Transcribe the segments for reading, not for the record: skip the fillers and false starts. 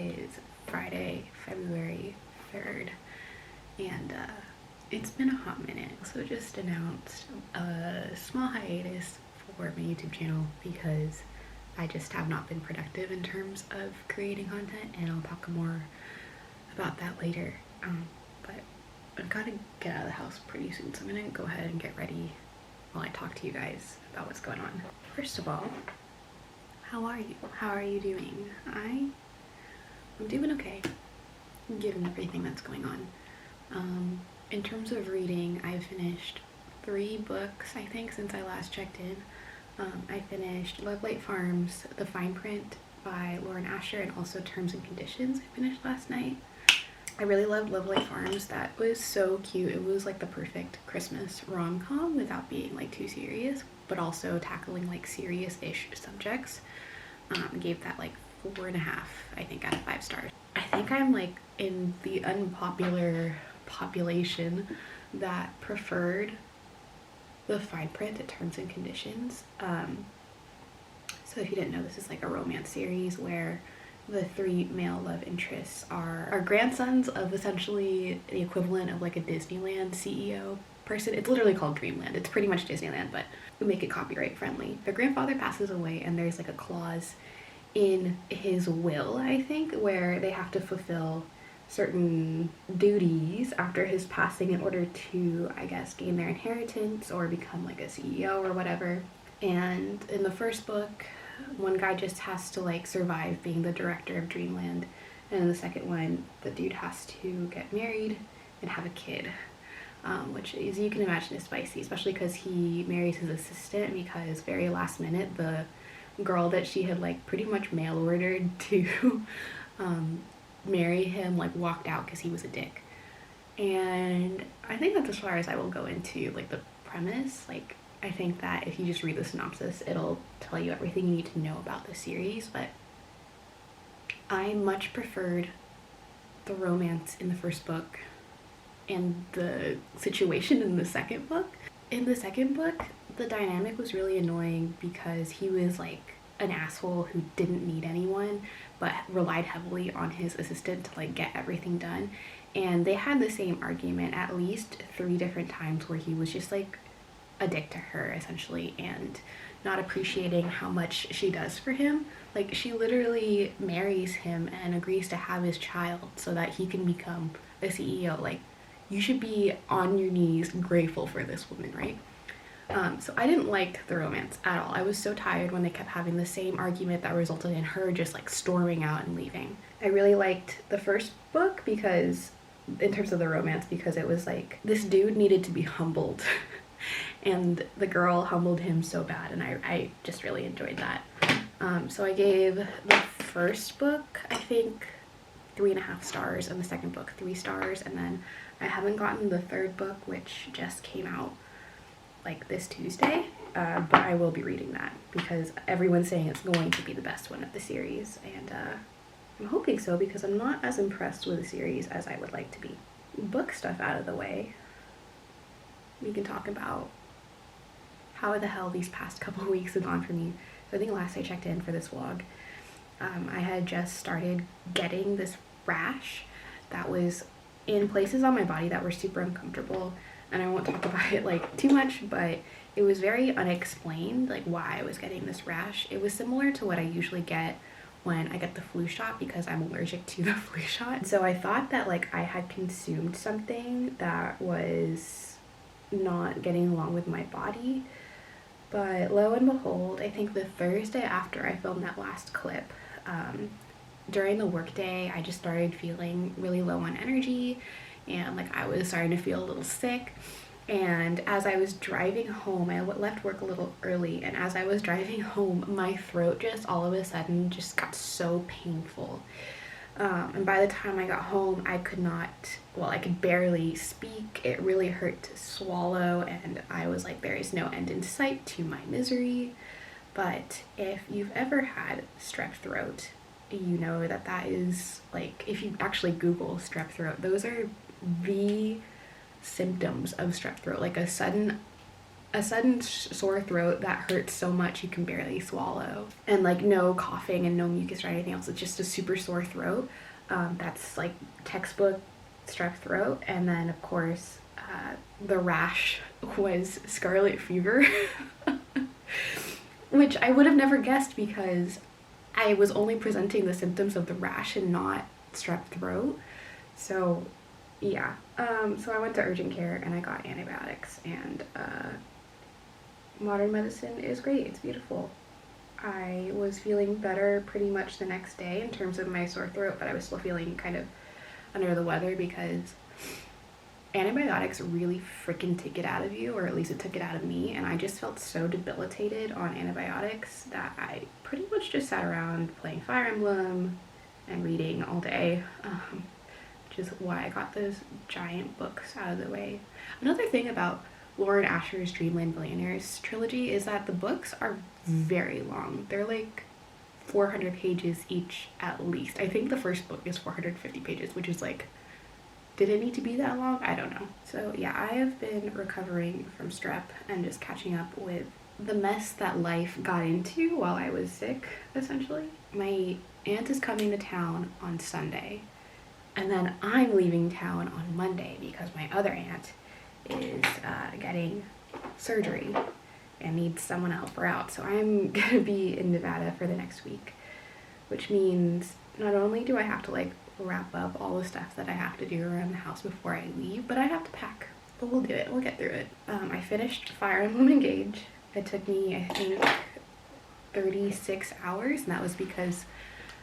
is Friday, February 3rd, and it's been a hot minute. So just announced a small hiatus for my YouTube channel because I just have not been productive in terms of creating content, and I'll talk more about that later. But I've got to get out of the house pretty soon, so I'm gonna go ahead and get ready while I talk to you guys about what's going on. First of all, how are you? How are you doing? I'm doing okay, given everything that's going on. In terms of reading, I've finished 3 books, I think, since I last checked in. I finished Love Light Farms, The Fine Print by Lauren Asher, and also Terms and Conditions I finished last night. I really loved Love Light Farms. That was so cute. It was like the perfect Christmas rom-com without being like too serious, but also tackling like serious-ish subjects. I gave that like 4.5, I think, out of 5 stars. I think I'm like in the unpopular population that preferred The Fine Print to Terms and Conditions. So if you didn't know, this is like a romance series where the 3 male love interests are grandsons of essentially the equivalent of like a Disneyland CEO person. It's literally called Dreamland. It's pretty much Disneyland, but we make it copyright friendly. Their grandfather passes away, and there's like a clause in his will, I think, where they have to fulfill certain duties after his passing in order to, I guess, gain their inheritance or become like a CEO or whatever. And in the first book, one guy just has to like survive being the director of Dreamland, and in the second one, the dude has to get married and have a kid, which, as you can imagine, is spicy, especially because he marries his assistant because very last minute the girl that she had like pretty much mail ordered to marry him like walked out because he was a dick. And I think that's as far as I will go into like the premise. Like, I think that if you just read the synopsis, it'll tell you everything you need to know about the series, but I much preferred the romance in the first book and the situation in the second book. In the second book, the dynamic was really annoying because he was like an asshole who didn't need anyone but relied heavily on his assistant to like get everything done, and they had the same argument at least 3 different times where he was just like a dick to her essentially and not appreciating how much she does for him. Like, she literally marries him and agrees to have his child so that he can become a CEO. Like, you should be on your knees grateful for this woman, right? So I didn't like the romance at all. I was so tired when they kept having the same argument that resulted in her just like storming out and leaving. I really liked the first book because, in terms of the romance, because it was like this dude needed to be humbled and the girl humbled him so bad, and I just really enjoyed that. So I gave the first book, I think, 3.5 stars, and the second book 3 stars, and then I haven't gotten the third book, which just came out like this Tuesday, but I will be reading that because everyone's saying it's going to be the best one of the series, and I'm hoping so because I'm not as impressed with the series as I would like to be. Book stuff out of the way, we can talk about how the hell these past couple weeks have gone for me. So I think last I checked in for this vlog, I had just started getting this rash that was in places on my body that were super uncomfortable, and I won't talk about it like too much, but it was very unexplained, like why I was getting this rash. It was similar to what I usually get when I get the flu shot because I'm allergic to the flu shot. So I thought that like I had consumed something that was not getting along with my body, but lo and behold, I think the Thursday after I filmed that last clip, during the workday, I just started feeling really low on energy, and like I was starting to feel a little sick. And as I was driving home, I left work a little early, and as I was driving home, my throat just all of a sudden just got so painful. And by the time I got home, I could barely speak. It really hurt to swallow, and I was like, there is no end in sight to my misery. But if you've ever had strep throat, you know that that is like, if you actually Google strep throat, those are the symptoms of strep throat, like a sudden a sudden sore throat that hurts so much you can barely swallow, and like no coughing and no mucus or anything else. It's just a super sore throat. That's like textbook strep throat. And then of course the rash was scarlet fever, which I would have never guessed because I was only presenting the symptoms of the rash and not strep throat. So yeah, so I went to urgent care and I got antibiotics, and modern medicine is great. It's beautiful. I was feeling better pretty much the next day in terms of my sore throat, but I was still feeling kind of under the weather because antibiotics really freaking take it out of you, or at least it took it out of me, and I just felt so debilitated on antibiotics that I pretty much just sat around playing Fire Emblem and reading all day, which is why I got those giant books out of the way. Another thing about Lauren Asher's Dreamland Billionaires trilogy is that the books are very long. They're like 400 pages each at least. I think the first book is 450 pages, which is like, did it need to be that long? I don't know. So yeah, I have been recovering from strep and just catching up with the mess that life got into while I was sick, essentially. My aunt is coming to town on Sunday, and then I'm leaving town on Monday because my other aunt is getting surgery and needs someone to help her out. So I'm gonna be in Nevada for the next week, which means not only do I have to like wrap up all the stuff that I have to do around the house before I leave, but I have to pack. But we'll do it. We'll get through it. I finished Fire Emblem Engage. It took me, I think, 36 hours, and that was because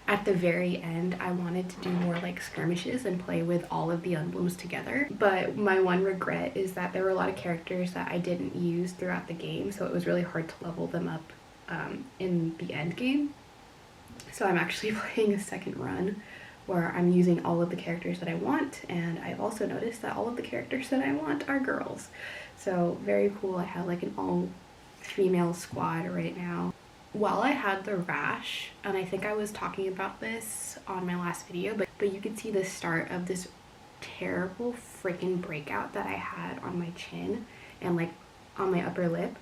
at the very end I wanted to do more like skirmishes and play with all of the emblems together. But my one regret is that there were a lot of characters that I didn't use throughout the game, so it was really hard to level them up in the end game. So I'm actually playing a second run where I'm using all of the characters that I want, and I've also noticed that all of the characters that I want are girls. So very cool. I have like an all-female squad right now. While I had the rash, and I think I was talking about this on my last video, but you could see the start of this terrible freaking breakout that I had on my chin and like on my upper lip.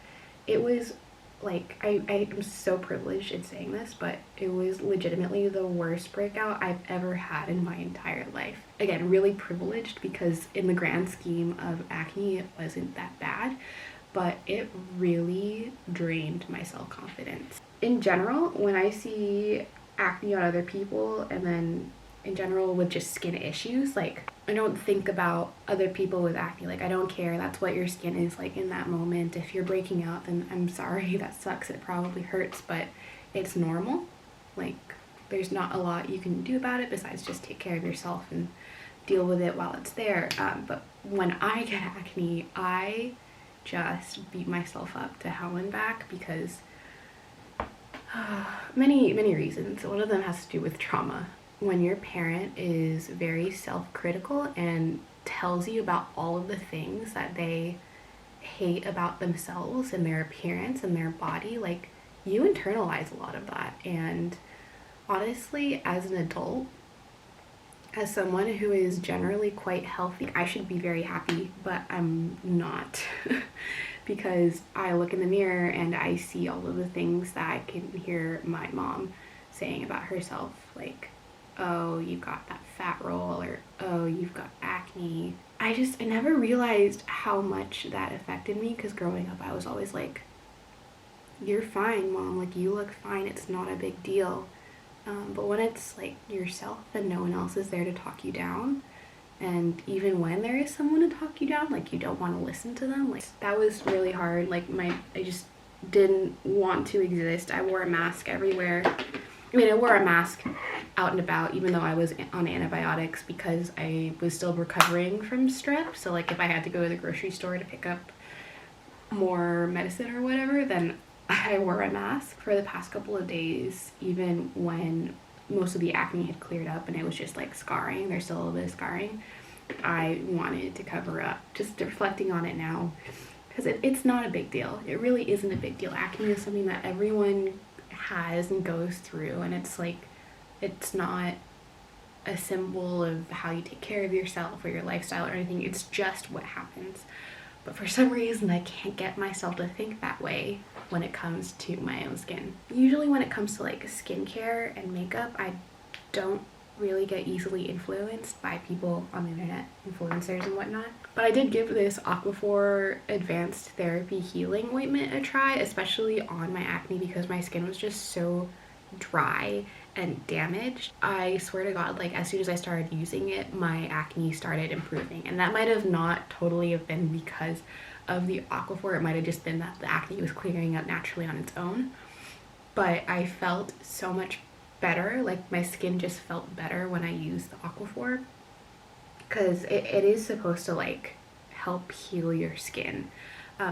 It was like, I am so privileged in saying this, but it was legitimately the worst breakout I've ever had in my entire life. Again, really privileged because in the grand scheme of acne, it wasn't that bad, but it really drained my self-confidence. In general, when I see acne on other people, and then in general with just skin issues, like I don't think about other people with acne. Like I don't care. That's what your skin is like in that moment. If you're breaking out, then I'm sorry, that sucks. It probably hurts, but it's normal. Like there's not a lot you can do about it besides just take care of yourself and deal with it while it's there. But when I get acne, I just beat myself up to hell and back because many reasons. One of them has to do with trauma. When your parent is very self-critical and tells you about all of the things that they hate about themselves and their appearance and their body, like you internalize a lot of that. And honestly, as an adult, as someone who is generally quite healthy, I should be very happy, but I'm not. Because I look in the mirror and I see all of the things that I can hear my mom saying about herself, like, oh, you've got that fat roll, or oh, you've got acne. I never realized how much that affected me, because growing up I was always like, you're fine, Mom, like you look fine, it's not a big deal. But when it's like yourself and no one else is there to talk you down, and even when there is someone to talk you down, like you don't want to listen to them, like that was really hard. Like I just didn't want to exist. I wore a mask everywhere. I mean, I wore a mask out and about even though I was on antibiotics because I was still recovering from strep. So like if I had to go to the grocery store to pick up more medicine or whatever, then I wore a mask for the past couple of days, even when most of the acne had cleared up and it was just like scarring. There's still a little bit of scarring. I wanted to cover up, just reflecting on it now, because it's not a big deal. It really isn't a big deal. Acne is something that everyone has and goes through, and it's like, it's not a symbol of how you take care of yourself or your lifestyle or anything. It's just what happens. But for some reason, I can't get myself to think that way when it comes to my own skin. Usually when it comes to like skincare and makeup, I don't really get easily influenced by people on the internet, influencers and whatnot. But I did give this Aquaphor Advanced Therapy Healing Ointment a try, especially on my acne because my skin was just so dry and damaged. I swear to God, like as soon as I started using it, my acne started improving. And that might have not totally have been because of the Aquaphor. It might have just been that the acne was clearing up naturally on its own. But I felt so much better, like my skin just felt better when I used the Aquaphor, because it is supposed to like help heal your skin.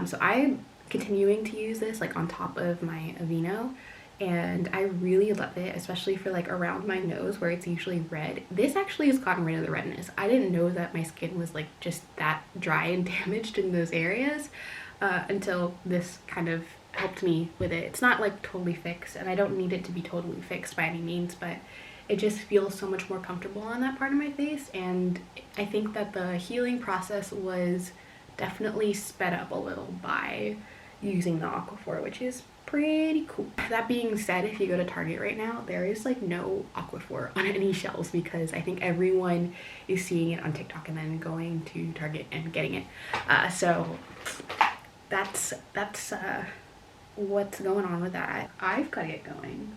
So I'm continuing to use this like on top of my Aveeno, and I really love it, especially for like around my nose where it's usually red. This actually has gotten rid of the redness. I didn't know that my skin was like just that dry and damaged in those areas until this kind of helped me with it. It's not like totally fixed, and I don't need it to be totally fixed by any means, but it just feels so much more comfortable on that part of my face. And I think that the healing process was definitely sped up a little by using the Aquaphor, which is pretty cool. That being said, if you go to Target right now, there is like no Aquaphor on any shelves because I think everyone is seeing it on TikTok and then going to Target and getting it. So that's what's going on with that. I've got to get going.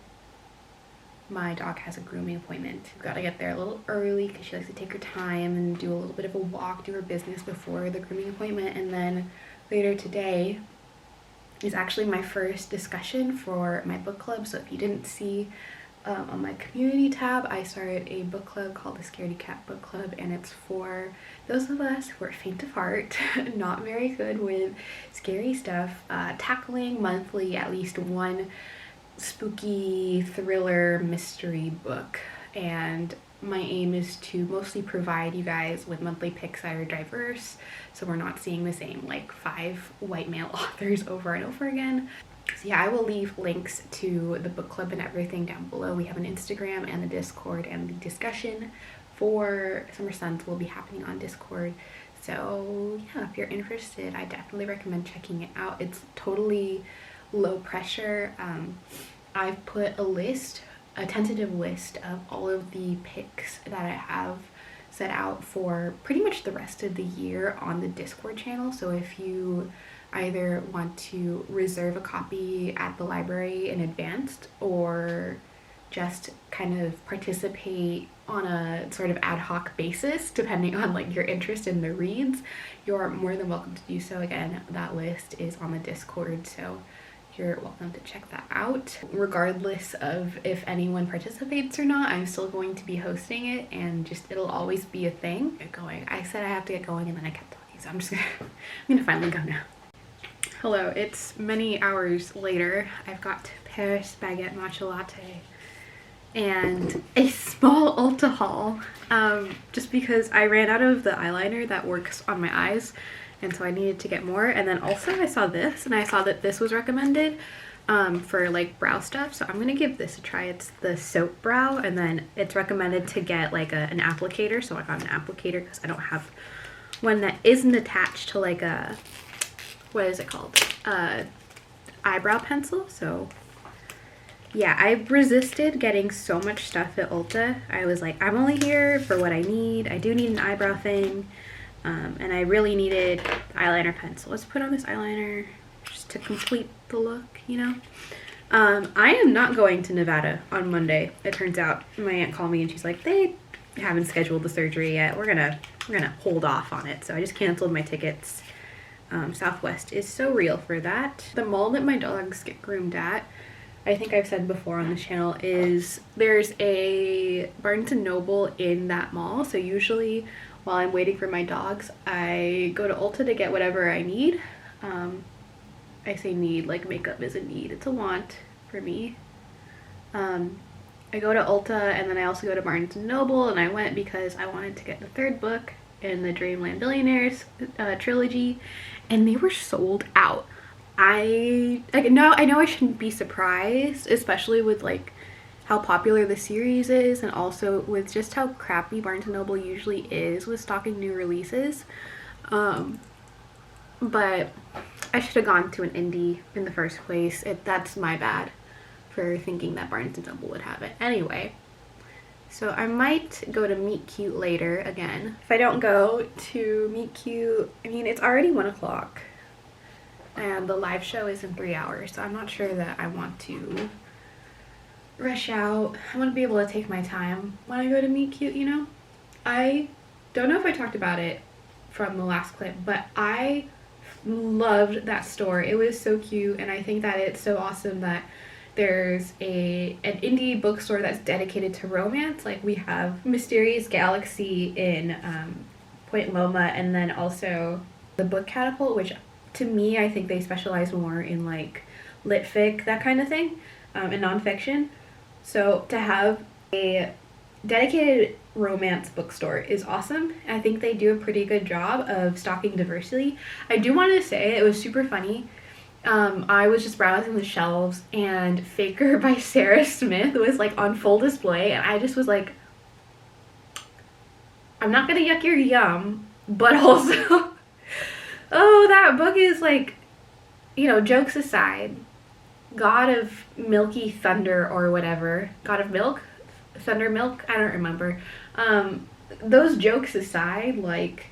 My dog has a grooming appointment. We've got to get there a little early because she likes to take her time and do a little bit of a walk, do her business before the grooming appointment. And then later today is actually my first discussion for my book club. So if you didn't see on my community tab, I started a book club called the Scaredy Cat Book Club, and it's for those of us who are faint of heart, not very good with scary stuff, tackling monthly at least one spooky thriller mystery book. And my aim is to mostly provide you guys with monthly picks that are diverse, so we're not seeing the same like 5 white male authors over and over again. So yeah, I will leave links to the book club and everything down below. We have an Instagram and the Discord, and the discussion for Summer Suns will be happening on Discord. So yeah, if you're interested, I definitely recommend checking it out. It's totally low pressure. I've put a tentative list of all of the picks that I have set out for pretty much the rest of the year on the Discord channel. So if you either want to reserve a copy at the library in advance or just kind of participate on a sort of ad hoc basis depending on like your interest in the reads, you're more than welcome to do so. Again, that list is on the Discord, so you're welcome to check that out. Regardless of if anyone participates or not, I'm still going to be hosting it, and just it'll always be a thing. Get going. I said I have to get going and then I kept talking, so I'm gonna finally go now. Hello, it's many hours later. I've got Paris Baguette Matcha Latte and a small Ulta haul, just because I ran out of the eyeliner that works on my eyes, and so I needed to get more. And then also I saw this, and I saw that this was recommended for like brow stuff, so I'm gonna give this a try. It's the Soap Brow, and then it's recommended to get like an applicator, so I got an applicator because I don't have one that isn't attached to like a, what is it called, eyebrow pencil. So yeah, I resisted getting so much stuff at Ulta. I was like, I'm only here for what I need. I do need an eyebrow thing, and I really needed the eyeliner pencil. Let's put on this eyeliner just to complete the look, you know. I am not going to Nevada on Monday. It turns out my aunt called me and she's like, they haven't scheduled the surgery yet. We're gonna hold off on it. So I just canceled my tickets. Southwest is so real for that. The mall that my dogs get groomed at, I think I've said before on this channel, is there's a Barnes & Noble in that mall. So usually while I'm waiting for my dogs, I go to Ulta to get whatever I need. I say need, like makeup is a need, it's a want for me. I go to Ulta, and then I also go to Barnes & Noble, and I went because I wanted to get the 3rd book in the Dreamland Billionaires trilogy, and they were sold out. I know I shouldn't be surprised, especially with like how popular the series is, and also with just how crappy Barnes & Noble usually is with stocking new releases. but I should have gone to an indie in the first place. That's my bad for thinking that Barnes & Noble would have it. Anyway, so I might go to Meet Cute later again. If I don't go to Meet Cute, I mean, it's already 1 o'clock and the live show is in 3 hours, so I'm not sure that I want to rush out. I want to be able to take my time when I go to Meet Cute, you know? I don't know if I talked about it from the last clip, but I loved that store. It was so cute, and I think that it's so awesome that there's an indie bookstore that's dedicated to romance. Like, we have Mysterious Galaxy in Point Loma, and then also the Book Catapult, which to me, I think they specialize more in like lit fic, that kind of thing, and nonfiction. So to have a dedicated romance bookstore is awesome. I think they do a pretty good job of stocking diversity. I do want to say it was super funny. I was just browsing the shelves and Faker by Sarah Smith was like on full display, and I just was like, I'm not gonna yuck your yum, but also oh, that book is like, you know, jokes aside, God of Milky Thunder or whatever, God of Milk, Thunder Milk, I don't remember. Those jokes aside, like,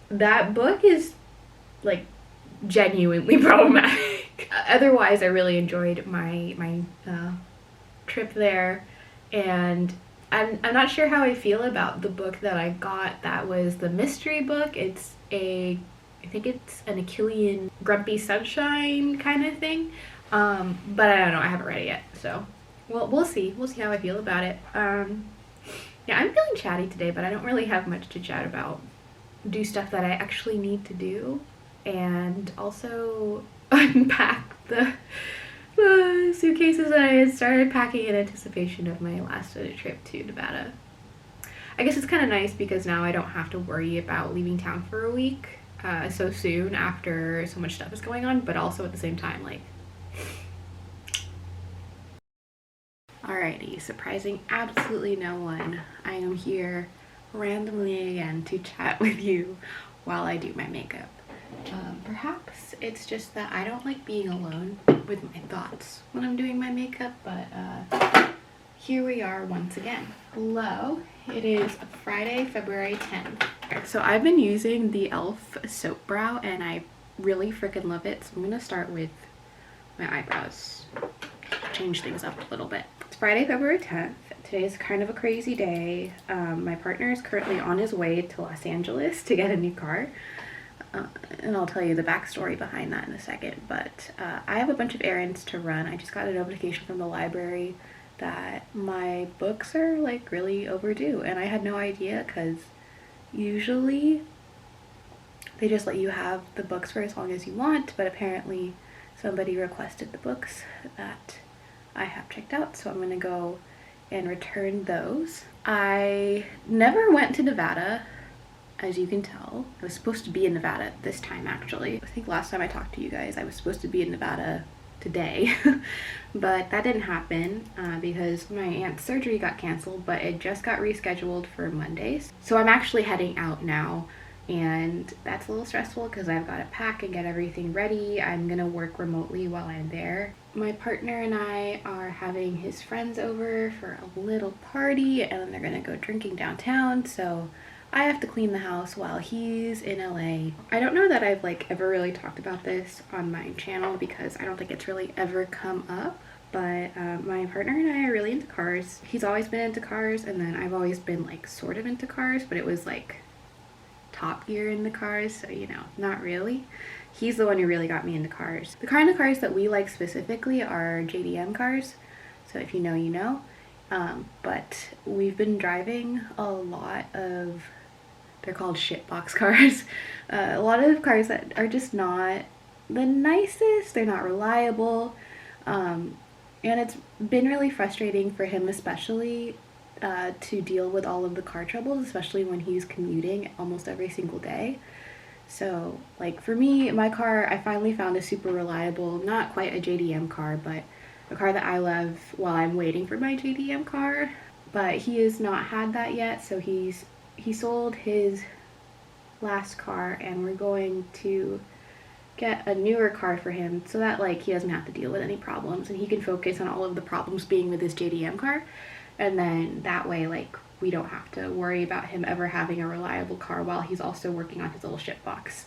that book is like genuinely problematic. Otherwise, I really enjoyed my trip there, and I'm not sure how I feel about the book that I got. That was the mystery book. I think it's an Achillean Grumpy Sunshine kind of thing, but I don't know. I haven't read it yet, so we'll see. We'll see how I feel about it. Yeah, I'm feeling chatty today, but I don't really have much to chat about. Do stuff that I actually need to do, and also unpack the suitcases that I had started packing in anticipation of my last minute trip to Nevada. I guess it's kind of nice because now I don't have to worry about leaving town for a week so soon after so much stuff is going on, but also at the same time, like, alrighty, surprising absolutely no one, I am here randomly again to chat with you while I do my makeup. Perhaps it's just that I don't like being alone with my thoughts when I'm doing my makeup, but here we are once again. Hello, it is Friday, February 10th. So I've been using the e.l.f. soap brow and I really freaking love it. So I'm gonna start with my eyebrows, change things up a little bit. It's Friday, February 10th. Today is kind of a crazy day. My partner is currently on his way to Los Angeles to get a new car. And I'll tell you the backstory behind that in a second, but I have a bunch of errands to run. I just got a notification from the library that my books are like really overdue, and I had no idea because usually they just let you have the books for as long as you want, but apparently somebody requested the books that I have checked out, so I'm gonna go and return those. I never went to Nevada, as you can tell. I was supposed to be in Nevada this time, actually. I think last time I talked to you guys, I was supposed to be in Nevada today, but that didn't happen because my aunt's surgery got canceled, but it just got rescheduled for Mondays. So I'm actually heading out now, and that's a little stressful because I've got to pack and get everything ready. I'm gonna work remotely while I'm there. My partner and I are having his friends over for a little party, and then they're gonna go drinking downtown, so I have to clean the house while he's in LA. I don't know that I've like ever really talked about this on my channel because I don't think it's really ever come up, but my partner and I are really into cars. He's always been into cars, and then I've always been like sort of into cars, but it was like Top Gear in the cars, so you know, not really. He's the one who really got me into cars. The kind of cars that we like specifically are JDM cars, so if you know, you know. But we've been driving a lot of, they're called shitbox cars, a lot of cars that are just not the nicest, they're not reliable, and it's been really frustrating for him especially to deal with all of the car troubles, especially when he's commuting almost every single day. So like for me, my car, I finally found a super reliable, not quite a JDM car, but a car that I love while I'm waiting for my JDM car. But he has not had that yet, so he sold his last car, and we're going to get a newer car for him so that like he doesn't have to deal with any problems and he can focus on all of the problems being with his JDM car. And then that way, like, we don't have to worry about him ever having a reliable car while he's also working on his little ship box.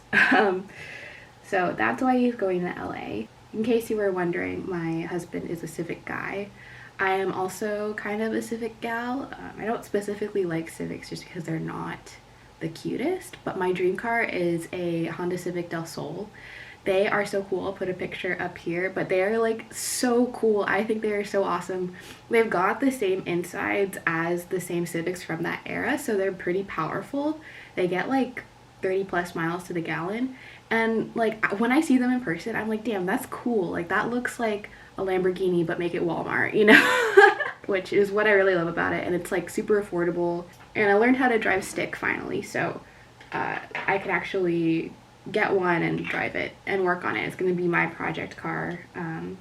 So that's why he's going to LA. In case you were wondering, my husband is a Civic guy. I am also kind of a Civic gal. I don't specifically like Civics just because they're not the cutest, but my dream car is a Honda Civic Del Sol. They are so cool. I'll put a picture up here, but they are like so cool. I think they are so awesome. They've got the same insides as the same Civics from that era, so they're pretty powerful. They get like 30 plus miles to the gallon, and like when I see them in person, I'm like, damn, that's cool. Like that looks like a Lamborghini but make it Walmart, you know? Which is what I really love about it, and it's like super affordable. And I learned how to drive stick finally, so I can actually get one and drive it and work on it. It's going to be my project car. And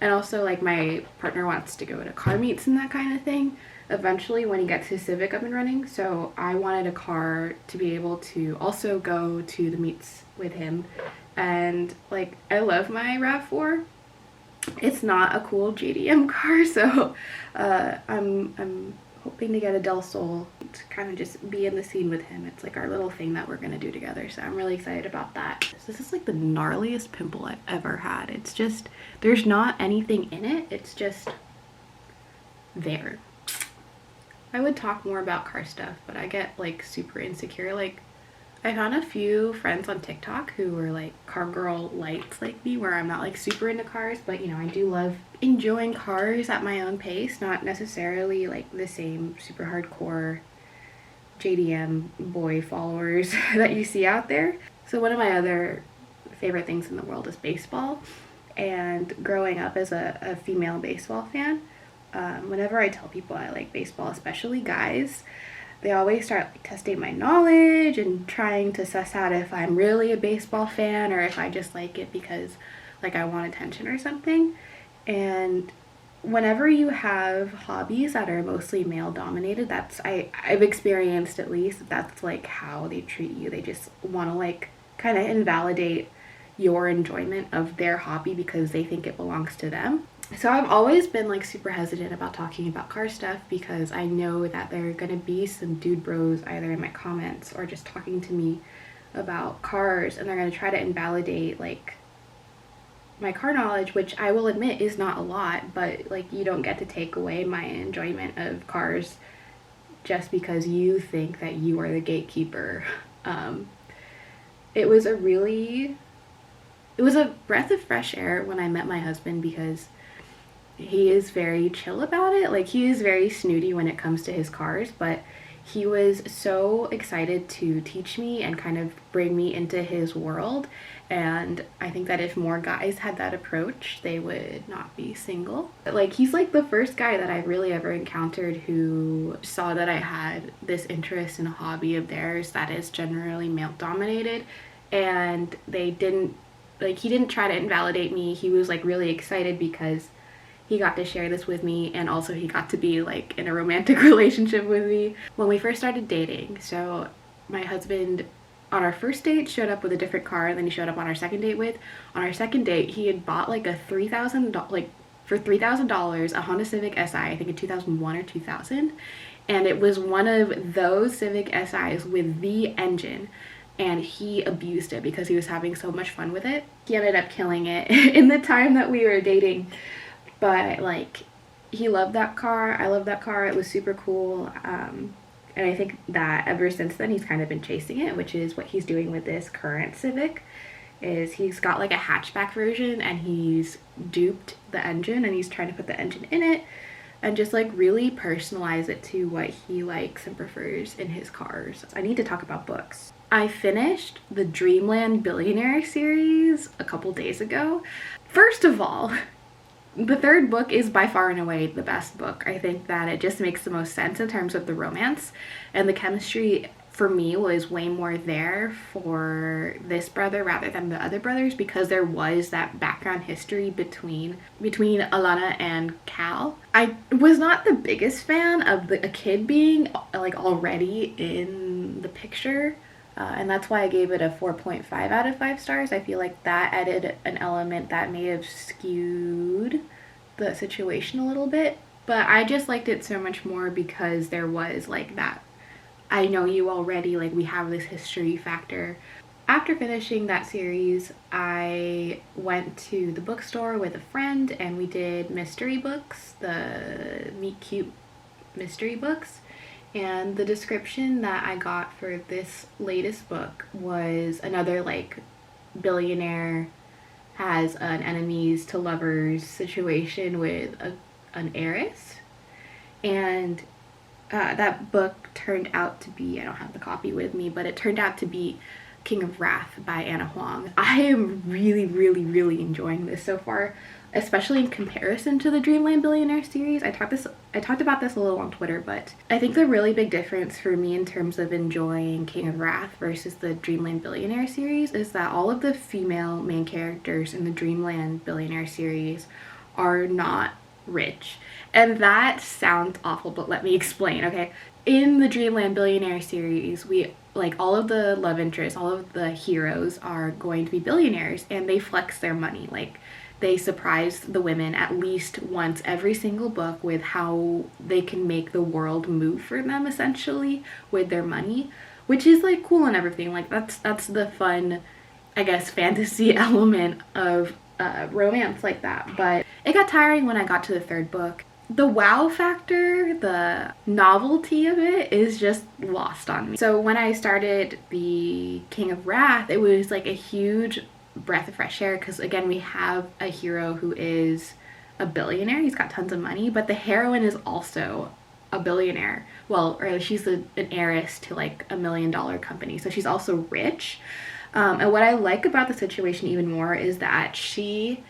also, like, my partner wants to go to car meets and that kind of thing eventually when he gets his Civic up and running, so I wanted a car to be able to also go to the meets with him. And like, I love my RAV4. It's not a cool JDM car, so I'm hoping to get a Del Sol to kind of just be in the scene with him. It's like our little thing that we're gonna do together, so I'm really excited about that. This is like the gnarliest pimple I've ever had. It's just, there's not anything in it, it's just there. I would talk more about car stuff, but I get like super insecure. Like, I found a few friends on TikTok who were like car girl lights like me, where I'm not like super into cars, but you know, I do love enjoying cars at my own pace, not necessarily like the same super hardcore JDM boy followers that you see out there. So one of my other favorite things in the world is baseball, and growing up as a female baseball fan, whenever I tell people I like baseball, especially guys, they always start like testing my knowledge and trying to suss out if I'm really a baseball fan or if I just like it because like I want attention or something. And whenever you have hobbies that are mostly male dominated, that's I've experienced, at least, that's like how they treat you. They just want to like kind of invalidate your enjoyment of their hobby because they think it belongs to them. So I've always been like super hesitant about talking about car stuff because I know that there are gonna be some dude bros either in my comments or just talking to me about cars, and they're gonna try to invalidate like my car knowledge, which I will admit is not a lot, but like you don't get to take away my enjoyment of cars just because you think that you are the gatekeeper. It was a breath of fresh air when I met my husband because he is very chill about it. Like, he is very snooty when it comes to his cars, but he was so excited to teach me and kind of bring me into his world. And I think that if more guys had that approach, they would not be single. Like, he's like the first guy that I've really ever encountered who saw that I had this interest in a hobby of theirs that is generally male dominated, and he didn't try to invalidate me. He was like really excited because he got to share this with me, and also he got to be like in a romantic relationship with me when we first started dating. So my husband on our first date showed up with a different car than he showed up on our second date with. On our second date, he had bought like a $3,000 a Honda Civic Si, I think in 2001 or 2000, and it was one of those Civic Si's with the engine, and he abused it because he was having so much fun with it. He ended up killing it in the time that we were dating. But like, he loved that car, I loved that car, it was super cool, and I think that ever since then he's kind of been chasing it, which is what he's doing with this current Civic. Is he's got like a hatchback version, and he's duped the engine, and he's trying to put the engine in it and just like really personalize it to what he likes and prefers in his cars. I need to talk about books. I finished the Dreamland Billionaire series a couple days ago. First of all, the third book is by far and away the best book. I think that it just makes the most sense in terms of the romance, and the chemistry for me was way more there for this brother rather than the other brothers, because there was that background history between Alana and Cal. I was not the biggest fan of a kid being like already in the picture. and that's why I gave it a 4.5 out of 5 stars. I feel like that added an element that may have skewed the situation a little bit, but I just liked it so much more because there was like that I know you already, like we have this history factor. After finishing that series, I went to the bookstore with a friend and we did mystery books, the Meet Cute mystery books. And the description that I got for this latest book was another like billionaire has an enemies to lovers situation with an heiress. And that book turned out to be, I don't have the copy with me, but it turned out to be King of Wrath by Anna Huang. I am really, really, really enjoying this so far, especially in comparison to the Dreamland Billionaire series. I talked about this a little on Twitter, but I think the really big difference for me in terms of enjoying King of Wrath versus the Dreamland Billionaire series is that all of the female main characters in the Dreamland Billionaire series are not rich. And that sounds awful, but let me explain, okay? In the Dreamland Billionaire series, we like all of the love interests, all of the heroes are going to be billionaires and they flex their money. Like they surprise the women at least once every single book with how they can make the world move for them essentially with their money, which is like cool and everything. Like that's the fun, I guess, fantasy element of romance like that. But it got tiring when I got to the third book. The wow factor, the novelty of it is just lost on me. So when I started the King of Wrath, it was like a huge breath of fresh air because again, we have a hero who is a billionaire. He's got tons of money, but the heroine is also a billionaire. Well, or she's an heiress to like $1 million company. So she's also rich. And what I like about the situation even more is that she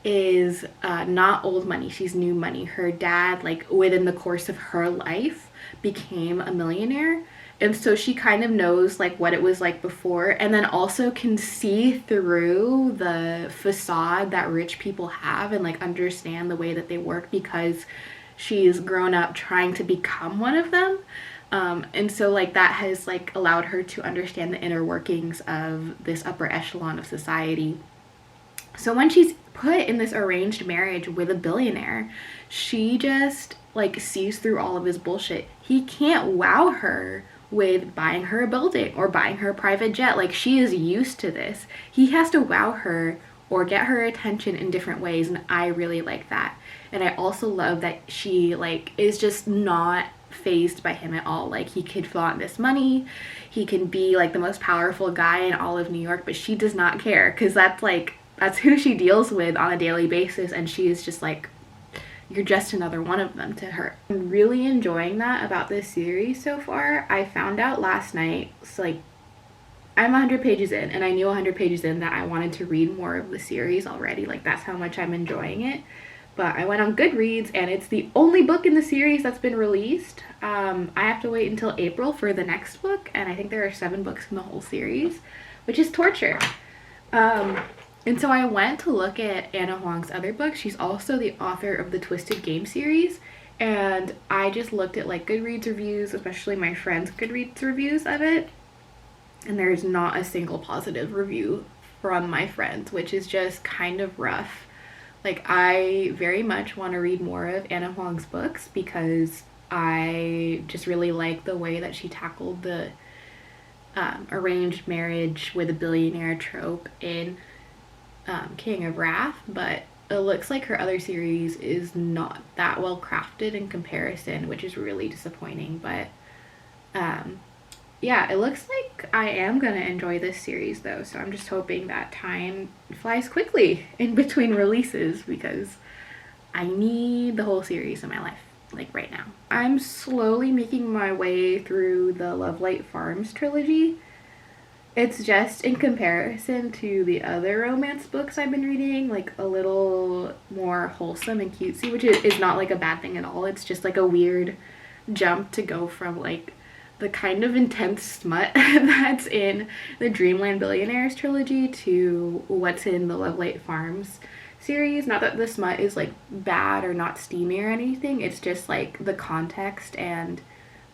is not old money, she's new money. Her dad, like within the course of her life, became a millionaire, and so she kind of knows like what it was like before, and then also can see through the facade that rich people have and like understand the way that they work because she's grown up trying to become one of them. And so like that has like allowed her to understand the inner workings of this upper echelon of society. So when she's put in this arranged marriage with a billionaire, she just like sees through all of his bullshit. He can't wow her with buying her a building or buying her a private jet. Like she is used to this. He has to wow her or get her attention in different ways, and I really like that. And I also love that she like is just not fazed by him at all. Like he could flaunt this money, he can be like the most powerful guy in all of New York, but she does not care because that's who she deals with on a daily basis, and she is just like, you're just another one of them to her. I'm really enjoying that about this series so far. I found out last night, so like I'm 100 pages in, and I knew 100 pages in that I wanted to read more of the series already. Like that's how much I'm enjoying it. But I went on Goodreads and it's the only book in the series that's been released. I have to wait until April for the next book, and I think there are 7 books in the whole series, which is torture. And so I went to look at Anna Huang's other books. She's also the author of the Twisted Game series, and I just looked at like Goodreads reviews, especially my friends' Goodreads reviews of it, and there's not a single positive review from my friends, which is just kind of rough. Like I very much want to read more of Anna Huang's books because I just really like the way that she tackled the arranged marriage with a billionaire trope in King of Wrath, but it looks like her other series is not that well crafted in comparison, which is really disappointing. But yeah, it looks like I am gonna enjoy this series though, so I'm just hoping that time flies quickly in between releases because I need the whole series in my life, like right now. I'm slowly making my way through the Lovelight Farms trilogy. It's just in comparison to the other romance books I've been reading, like a little more wholesome and cutesy, which is not like a bad thing at all. It's just like a weird jump to go from like the kind of intense smut that's in the Dreamland Billionaires trilogy to what's in the Lovelight Farms series. Not that the smut is like bad or not steamy or anything, it's just like the context and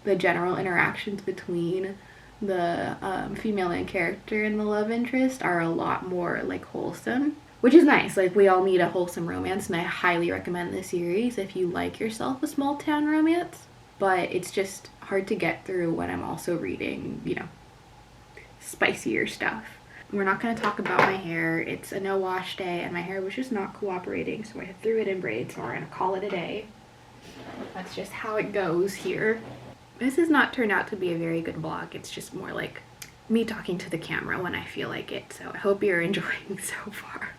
the general interactions between the female main character and the love interest are a lot more like wholesome, which is nice. Like, we all need a wholesome romance, and I highly recommend this series if you like yourself a small town romance. But it's just hard to get through when I'm also reading, you know, spicier stuff. We're not going to talk about my hair. It's a no wash day and my hair was just not cooperating, so I threw it in braids, so we're going to call it a day. That's just how it goes here. This has not turned out to be a very good vlog. It's just more like me talking to the camera when I feel like it, so I hope you're enjoying so far.